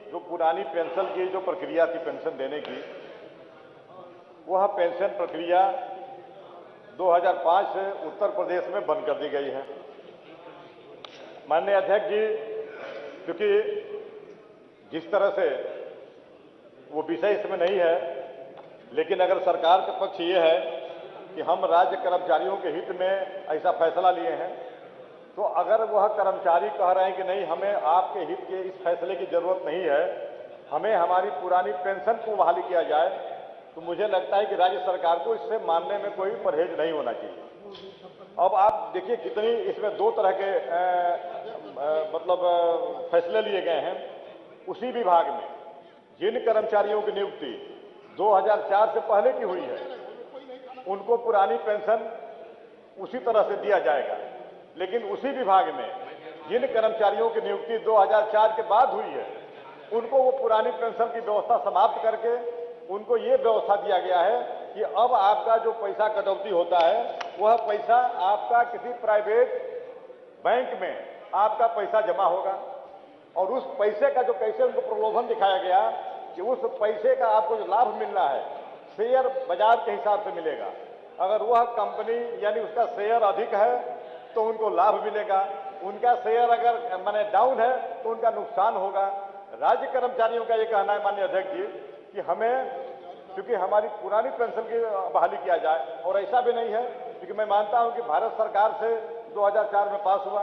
जो पुरानी पेंशन की जो प्रक्रिया थी पेंशन देने की, वह पेंशन प्रक्रिया 2005 से उत्तर प्रदेश में बंद कर दी गई है। माननीय अध्यक्ष जी, क्योंकि जिस तरह से वो विषय इसमें नहीं है, लेकिन अगर सरकार का पक्ष ये है कि हम राज्य कर्मचारियों के हित में ऐसा फैसला लिए हैं, तो अगर वह कर्मचारी कह रहे हैं कि नहीं, हमें आपके हित के इस फैसले की जरूरत नहीं है, हमें हमारी पुरानी पेंशन को बहाली किया जाए, तो मुझे लगता है कि राज्य सरकार को इससे मानने में कोई परहेज नहीं होना चाहिए। अब आप देखिए कितनी इसमें दो तरह के फैसले लिए गए हैं। उसी विभाग में जिन कर्मचारियों की नियुक्ति 2004 से पहले की हुई है, उनको पुरानी पेंशन उसी तरह से दिया जाएगा, लेकिन उसी विभाग में जिन कर्मचारियों की नियुक्ति 2004 के बाद हुई है, उनको वो पुरानी पेंशन की व्यवस्था समाप्त करके उनको ये व्यवस्था दिया गया है कि अब आपका जो पैसा कटौती होता है, वह पैसा आपका किसी प्राइवेट बैंक में आपका पैसा जमा होगा, और उस पैसे का जो कैसे उनको प्रलोभन दिखाया गया कि उस पैसे का आपको जो लाभ मिलना है शेयर बाजार के हिसाब से मिलेगा। अगर वह कंपनी यानी उसका शेयर अधिक है तो उनको लाभ मिलेगा, उनका शेयर अगर माने डाउन है तो उनका नुकसान होगा। राज्य कर्मचारियों का ये कहना है माननीय अध्यक्ष जी कि हमें, क्योंकि हमारी पुरानी पेंशन की बहाली किया जाए, और ऐसा भी नहीं है, क्योंकि मैं मानता हूं कि भारत सरकार से 2004 में पास हुआ।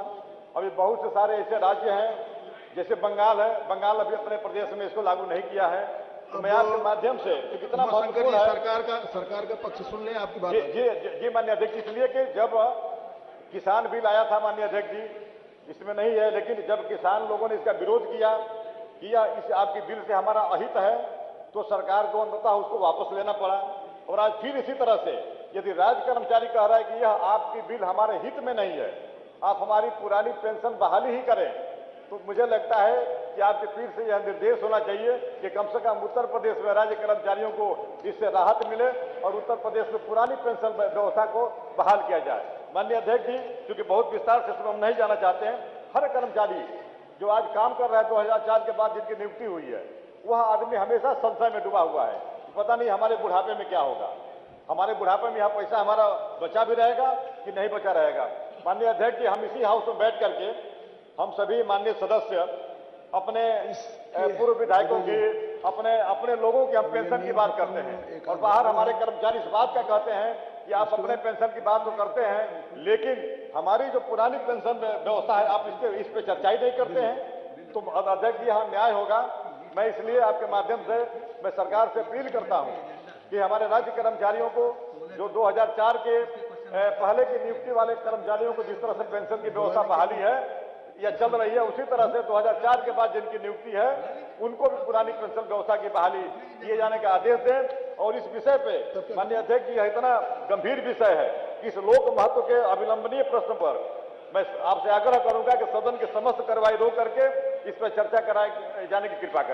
अभी बहुत से सारे ऐसे राज्य हैं जैसे बंगाल है, बंगाल अभी अपने प्रदेश में इसको लागू नहीं किया है। तो मैं आपके माध्यम से कितना महत्वपूर्ण है, सरकार का पक्ष सुन लें आपकी बात। जी माननीय अध्यक्ष, इसलिए कि जब किसान बिल आया था माननीय अध्यक्ष जी, इसमें नहीं है, लेकिन जब किसान लोगों ने इसका विरोध किया कि इस आपकी बिल से हमारा अहित है, तो सरकार को अंततः उसको वापस लेना पड़ा। और आज फिर इसी तरह से यदि राज्य कर्मचारी कह रहा है कि यह आपकी बिल हमारे हित में नहीं है, आप हमारी पुरानी पेंशन बहाली ही करें, तो मुझे लगता है कि आपके फिर से यह निर्देश होना चाहिए कि कम से कम उत्तर प्रदेश में राज्य कर्मचारियों को इससे राहत मिले और उत्तर प्रदेश में पुरानी पेंशन व्यवस्था को बहाल किया जाए। माननीय अध्यक्ष जी, क्योंकि बहुत विस्तार से इसमें हम नहीं जाना चाहते हैं, हर कर्मचारी जो आज काम कर रहा है 2004 के बाद जिनकी नियुक्ति हुई है, वह आदमी हमेशा संशय में डूबा हुआ है, पता नहीं हमारे बुढ़ापे में क्या होगा, हमारे बुढ़ापे में यह पैसा हमारा बचा भी रहेगा कि नहीं बचा रहेगा। माननीय अध्यक्ष जी, हम इसी हाउस में बैठ करके हम सभी माननीय सदस्य अपने पूर्व विधायकों की, अपने लोगों की हम पेंशन की बात करते हैं, और बाहर हमारे कर्मचारी इस बात का कहते हैं कि आप अपने पेंशन की बात तो करते हैं, लेकिन हमारी जो पुरानी पेंशन व्यवस्था है आप इस पे चर्चा ही नहीं करते हैं। तो अध्यक्ष जी, यहाँ न्याय होगा। मैं इसलिए आपके माध्यम से मैं सरकार से अपील करता हूँ कि हमारे राज्य कर्मचारियों को, जो 2004 के पहले की नियुक्ति वाले कर्मचारियों को जिस तरह से पेंशन की व्यवस्था बहाली है या चल रही है, उसी तरह से 2004 के बाद जिनकी नियुक्ति है उनको भी पुरानी पेंशन व्यवस्था की बहाली किए जाने का आदेश दें। और इस विषय पे माननीय अध्यक्ष जी, यह इतना गंभीर विषय है कि इस लोक महत्व के अविलंबनीय प्रश्न पर मैं आपसे आग्रह करूंगा कि सदन की समस्त कार्रवाई रोक करके इस पर चर्चा कराए जाने की कृपा करें।